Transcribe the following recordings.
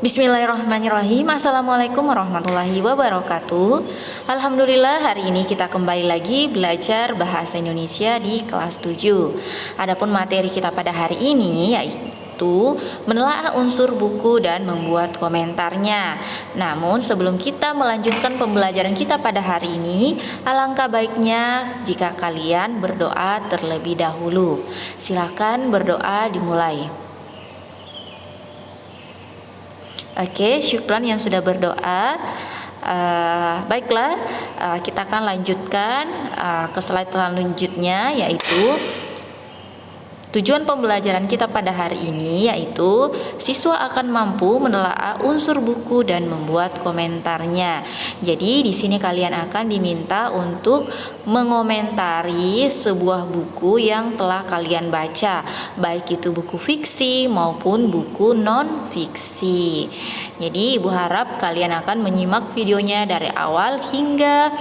Bismillahirrahmanirrahim. Assalamualaikum warahmatullahi wabarakatuh. Alhamdulillah, hari ini kita kembali lagi belajar bahasa Indonesia di kelas 7. Adapun materi kita pada hari ini yaitu menelaah unsur buku dan membuat komentarnya. Namun sebelum kita melanjutkan pembelajaran kita pada hari ini, alangkah baiknya jika kalian berdoa terlebih dahulu. Silakan berdoa dimulai. Oke, syukran yang sudah berdoa. Baiklah, kita akan lanjutkan ke slide selanjutnya, yaitu tujuan pembelajaran kita pada hari ini, yaitu siswa akan mampu menelaah unsur buku dan membuat komentarnya. Jadi di sini kalian akan diminta untuk mengomentari sebuah buku yang telah kalian baca, baik itu buku fiksi maupun buku non fiksi. Jadi Ibu harap kalian akan menyimak videonya dari awal hingga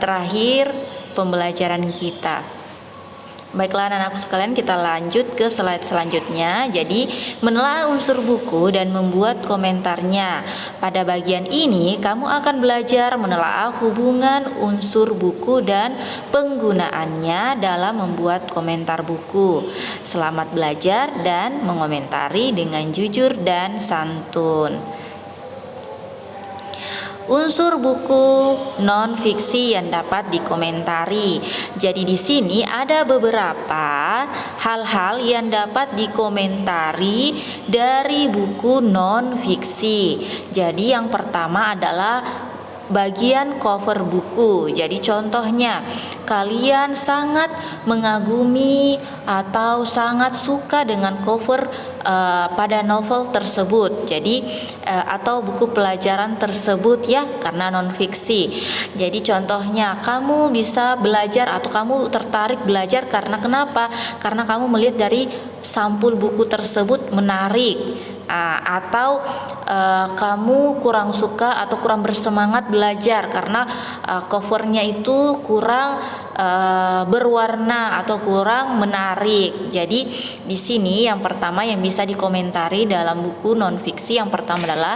terakhir pembelajaran kita. Baiklah anak-anakku sekalian, kita lanjut ke slide selanjutnya. Jadi menelaah unsur buku dan membuat komentarnya. Pada bagian ini kamu akan belajar menelaah hubungan unsur buku dan penggunaannya dalam membuat komentar buku. Selamat belajar dan mengomentari dengan jujur dan santun. Unsur buku non fiksi yang dapat dikomentari. Jadi di sini ada beberapa hal-hal yang dapat dikomentari dari buku non fiksi. Jadi yang pertama adalah bagian cover buku. Jadi contohnya, kalian sangat mengagumi atau sangat suka dengan cover pada novel tersebut. Jadi atau buku pelajaran tersebut ya, karena non fiksi. Jadi contohnya, kamu bisa belajar atau kamu tertarik belajar karena kenapa? Karena kamu melihat dari sampul buku tersebut menarik. Atau kamu kurang suka atau kurang bersemangat belajar karena covernya itu kurang berwarna atau kurang menarik. Jadi di sini yang pertama yang bisa dikomentari dalam buku non fiksi, yang pertama adalah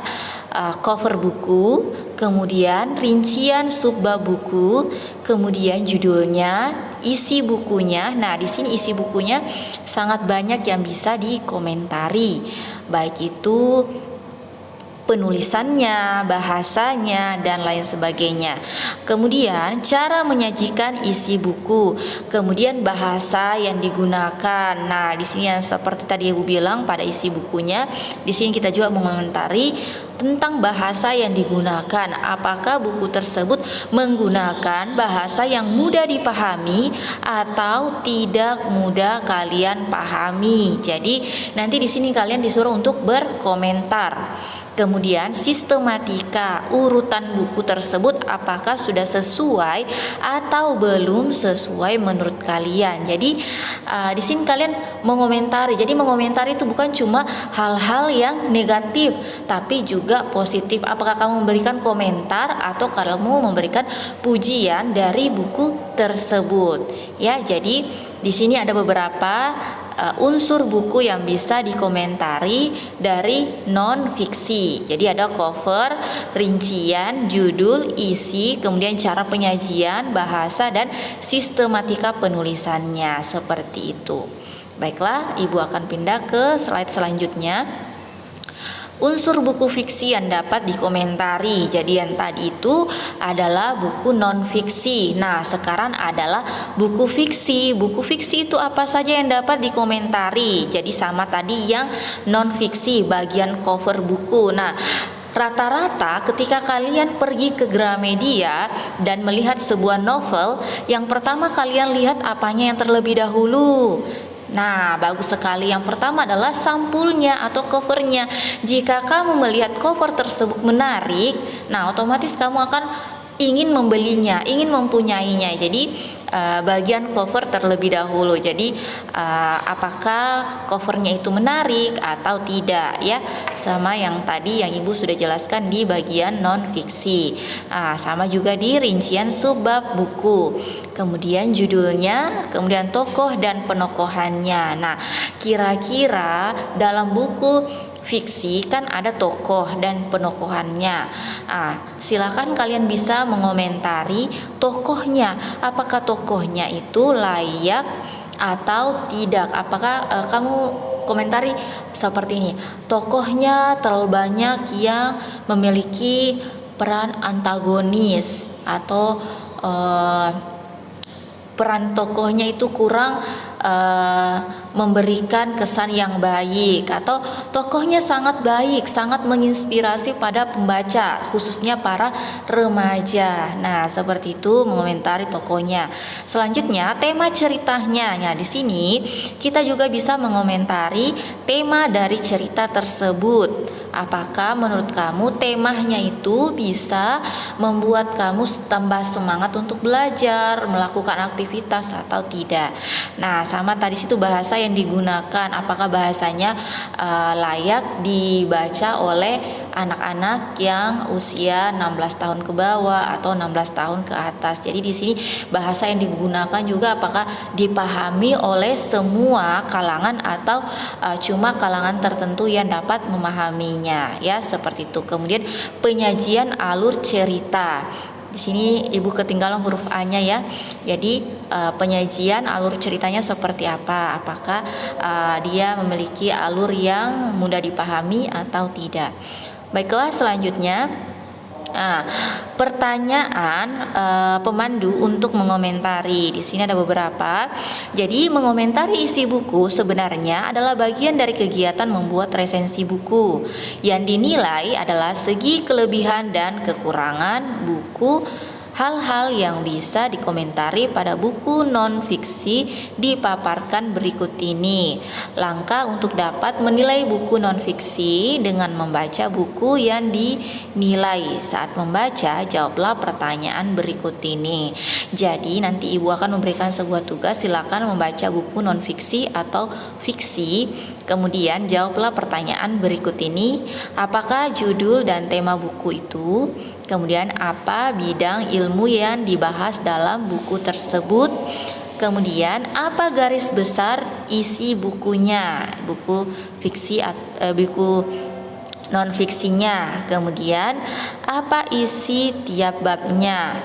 cover buku, kemudian rincian subbab buku, kemudian judulnya, isi bukunya. Nah, di sini isi bukunya sangat banyak yang bisa dikomentari, baik itu penulisannya, bahasanya, dan lain sebagainya. Kemudian cara menyajikan isi buku, kemudian bahasa yang digunakan. Nah, di sini yang seperti tadi Ibu bilang pada isi bukunya, di sini kita juga mengomentari tentang bahasa yang digunakan. Apakah buku tersebut menggunakan bahasa yang mudah dipahami atau tidak mudah kalian pahami. Jadi nanti di sini kalian disuruh untuk berkomentar. Kemudian sistematika urutan buku tersebut apakah sudah sesuai atau belum sesuai menurut kalian. Jadi di sini kalian mengomentari. Jadi mengomentari itu bukan cuma hal-hal yang negatif, tapi juga positif. Apakah kamu memberikan komentar atau kamu memberikan pujian dari buku tersebut? Ya, jadi di sini ada beberapa unsur buku yang bisa dikomentari dari non fiksi. Jadi ada cover, rincian, judul, isi, kemudian cara penyajian, bahasa, dan sistematika penulisannya, seperti itu. Baiklah, Ibu akan pindah ke slide selanjutnya. Unsur buku fiksi yang dapat dikomentari. Jadi yang tadi itu adalah buku non fiksi. Nah, sekarang adalah buku fiksi. Buku fiksi itu apa saja yang dapat dikomentari? Jadi sama tadi yang non fiksi, bagian cover buku. Nah, rata-rata ketika kalian pergi ke Gramedia dan melihat sebuah novel, yang pertama kalian lihat apanya yang terlebih dahulu? Nah, bagus sekali. Yang pertama adalah sampulnya atau covernya. Jika kamu melihat cover tersebut menarik, nah otomatis kamu akan ingin membelinya, ingin mempunyainya. Jadi bagian cover terlebih dahulu. Jadi apakah covernya itu menarik atau tidak, ya, sama yang tadi yang Ibu sudah jelaskan di bagian non fiksi. Sama juga di rincian subbab buku, kemudian judulnya, kemudian tokoh dan penokohannya. Nah, kira-kira dalam buku fiksi kan ada tokoh dan penokohannya. Silakan kalian bisa mengomentari tokohnya. Apakah tokohnya itu layak atau tidak? Apakah kamu komentari seperti ini. Tokohnya terlalu banyak yang memiliki peran antagonis atau peran tokohnya itu kurang memberikan kesan yang baik, atau tokohnya sangat baik, sangat menginspirasi pada pembaca, khususnya para remaja. Nah, seperti itu mengomentari tokohnya. Selanjutnya, tema ceritanya. Nah, di sini kita juga bisa mengomentari tema dari cerita tersebut. Apakah menurut kamu temanya itu bisa membuat kamu tambah semangat untuk belajar, melakukan aktivitas atau tidak? Nah, sama tadi situ bahasa yang digunakan, apakah bahasanya layak dibaca oleh anak-anak yang usia 16 tahun ke bawah atau 16 tahun ke atas. Jadi di sini bahasa yang digunakan juga apakah dipahami oleh semua kalangan atau cuma kalangan tertentu yang dapat memahaminya, ya, seperti itu. Kemudian penyajian alur cerita. Di sini Ibu ketinggalan huruf A-nya ya. Jadi penyajian alur ceritanya seperti apa? Apakah dia memiliki alur yang mudah dipahami atau tidak? Baiklah, selanjutnya pertanyaan pemandu untuk mengomentari. Di sini ada beberapa. Jadi mengomentari isi buku sebenarnya adalah bagian dari kegiatan membuat resensi buku. Yang dinilai adalah segi kelebihan dan kekurangan buku. Hal-hal yang bisa dikomentari pada buku non-fiksi dipaparkan berikut ini. Langkah untuk dapat menilai buku non-fiksi dengan membaca buku yang dinilai. Saat membaca, jawablah pertanyaan berikut ini. Jadi nanti Ibu akan memberikan sebuah tugas, silakan membaca buku non-fiksi atau fiksi. Kemudian jawablah pertanyaan berikut ini. Apakah judul dan tema buku itu? Kemudian apa bidang ilmu yang dibahas dalam buku tersebut? Kemudian apa garis besar isi bukunya? Buku fiksi buku non fiksinya. Kemudian apa isi tiap babnya?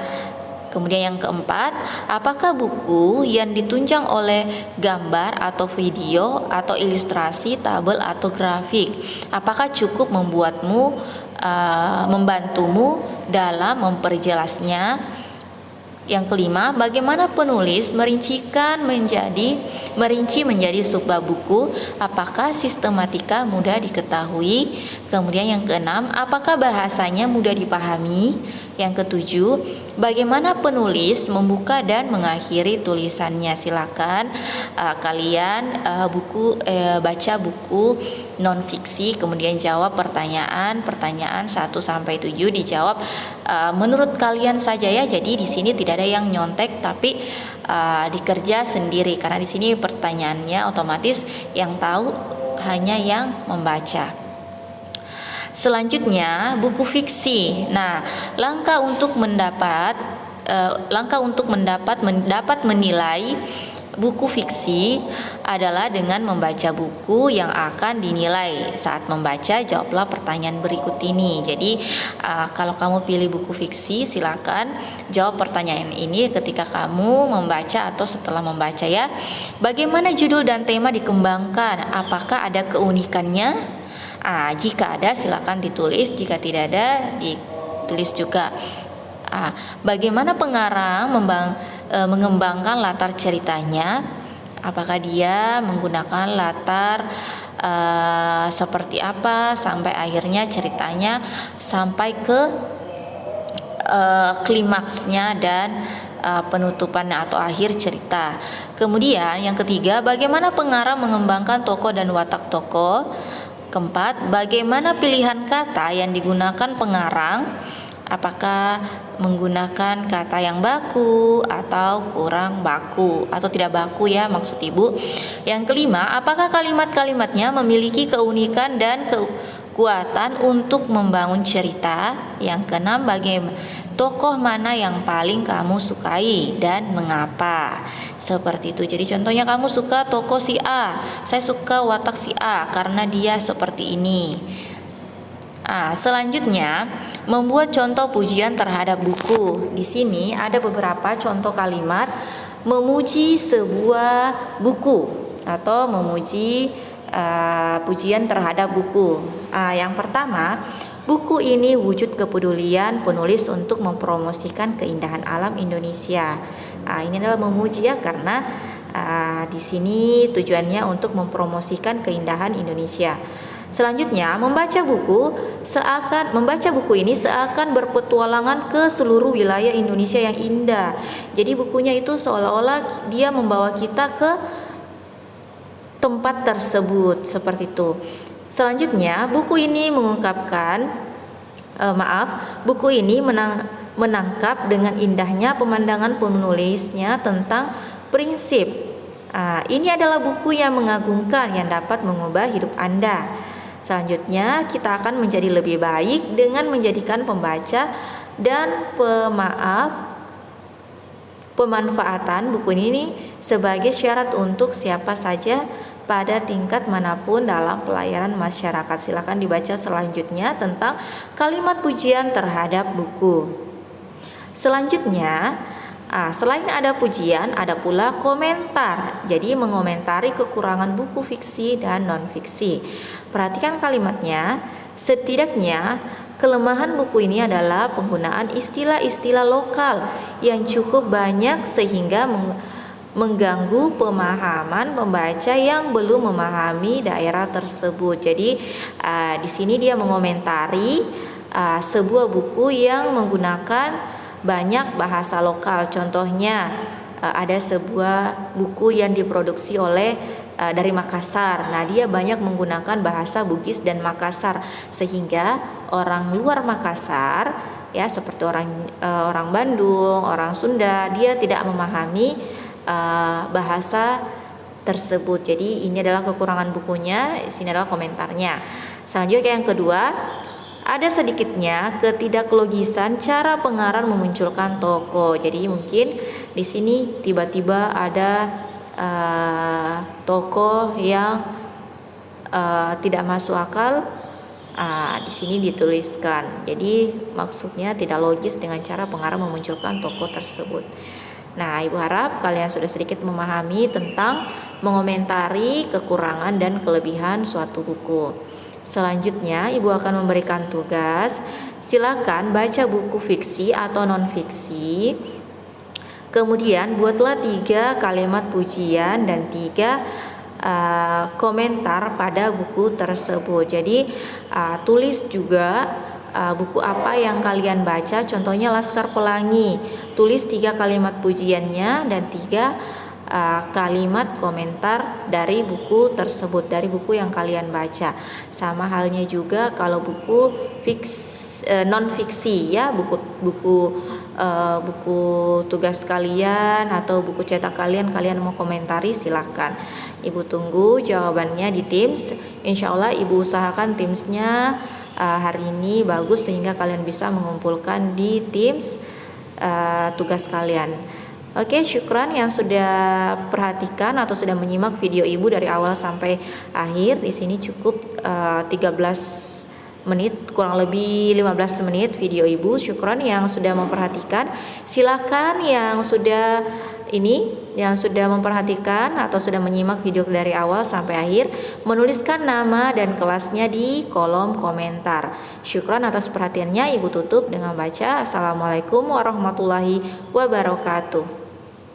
Kemudian yang keempat, apakah buku yang ditunjang oleh gambar atau video atau ilustrasi, tabel atau grafik, apakah cukup membantumu dalam memperjelasnya? Yang kelima, bagaimana penulis merinci menjadi subbab buku, apakah sistematika mudah diketahui? Kemudian yang keenam, apakah bahasanya mudah dipahami? Yang ketujuh, bagaimana penulis membuka dan mengakhiri tulisannya? Silakan kalian baca buku non fiksi, kemudian jawab pertanyaan 1 sampai 7, dijawab menurut kalian saja ya. Jadi di sini tidak ada yang nyontek, tapi dikerja sendiri, karena di sini pertanyaannya otomatis yang tahu hanya yang membaca. Selanjutnya, buku fiksi. Nah, langkah untuk mendapat menilai buku fiksi adalah dengan membaca buku yang akan dinilai. Saat membaca, jawablah pertanyaan berikut ini. Jadi kalau kamu pilih buku fiksi, silakan jawab pertanyaan ini ketika kamu membaca atau setelah membaca ya. Bagaimana judul dan tema dikembangkan? Apakah ada keunikannya? Jika ada, silakan ditulis. Jika tidak ada, ditulis juga. Bagaimana pengarang mengembangkan latar ceritanya? Apakah dia menggunakan latar seperti apa sampai akhirnya ceritanya sampai ke klimaksnya dan penutupannya atau akhir cerita. Kemudian yang ketiga, bagaimana pengarang mengembangkan tokoh dan watak tokoh? Keempat, bagaimana pilihan kata yang digunakan pengarang? Apakah menggunakan kata yang baku atau kurang baku atau tidak baku ya maksud Ibu. Yang kelima, apakah kalimat-kalimatnya memiliki keunikan dan kekuatan untuk membangun cerita? Yang keenam, bagaimana tokoh mana yang paling kamu sukai dan mengapa? Seperti itu. Jadi contohnya kamu suka toko si A, saya suka watak si A karena dia seperti ini. Selanjutnya membuat contoh pujian terhadap buku. Di sini ada beberapa contoh kalimat memuji sebuah buku atau memuji pujian terhadap buku. Yang pertama, buku ini wujud kepedulian penulis untuk mempromosikan keindahan alam Indonesia. Ini adalah memuji ya, karena di sini tujuannya untuk mempromosikan keindahan Indonesia. Selanjutnya, membaca buku ini seakan berpetualangan ke seluruh wilayah Indonesia yang indah. Jadi bukunya itu seolah-olah dia membawa kita ke tempat tersebut, seperti itu. Selanjutnya, buku ini menangkap dengan indahnya pemandangan penulisnya tentang prinsip. Ini adalah buku yang mengagumkan yang dapat mengubah hidup Anda. Selanjutnya, kita akan menjadi lebih baik dengan menjadikan pembaca dan pemanfaatan buku ini sebagai syarat untuk siapa saja pada tingkat manapun dalam pelayanan masyarakat. Silakan dibaca selanjutnya tentang kalimat pujian terhadap buku. Selanjutnya, selain ada pujian, ada pula komentar. Jadi mengomentari kekurangan buku fiksi dan non-fiksi. Perhatikan kalimatnya. Setidaknya kelemahan buku ini adalah penggunaan istilah-istilah lokal yang cukup banyak sehingga mengganggu pemahaman pembaca yang belum memahami daerah tersebut. Jadi di sini dia mengomentari sebuah buku yang menggunakan banyak bahasa lokal. Contohnya ada sebuah buku yang diproduksi oleh dari Makassar. Nah, dia banyak menggunakan bahasa Bugis dan Makassar sehingga orang luar Makassar ya, seperti orang Bandung, orang Sunda, dia tidak memahami bahasa tersebut. Jadi ini adalah kekurangan bukunya. Di sini adalah komentarnya. Selanjutnya yang kedua, ada sedikitnya ketidaklogisan cara pengarang memunculkan tokoh. Jadi mungkin di sini tiba-tiba ada tokoh yang tidak masuk akal. Di sini dituliskan. Jadi maksudnya tidak logis dengan cara pengarang memunculkan tokoh tersebut. Nah, Ibu harap kalian sudah sedikit memahami tentang mengomentari kekurangan dan kelebihan suatu buku. Selanjutnya, Ibu akan memberikan tugas. Silakan baca buku fiksi atau non-fiksi. Kemudian buatlah 3 kalimat pujian dan 3 komentar pada buku tersebut. Jadi tulis juga buku apa yang kalian baca. Contohnya Laskar Pelangi, tulis 3 kalimat pujiannya dan 3 kalimat komentar dari buku tersebut, dari buku yang kalian baca. Sama halnya juga kalau buku non fiksi ya, buku tugas kalian atau buku cetak kalian mau komentari, silahkan. Ibu tunggu jawabannya di Teams. Insya Allah Ibu usahakan Teamsnya hari ini bagus sehingga kalian bisa mengumpulkan di Teams tugas kalian. Oke, syukran yang sudah perhatikan atau sudah menyimak video Ibu dari awal sampai akhir. Di sini cukup 13 menit, kurang lebih 15 menit video Ibu. Syukran yang sudah memperhatikan. Silakan yang sudah memperhatikan atau sudah menyimak video dari awal sampai akhir, menuliskan nama dan kelasnya di kolom komentar. Syukran atas perhatiannya. Ibu tutup dengan baca Assalamualaikum warahmatullahi wabarakatuh.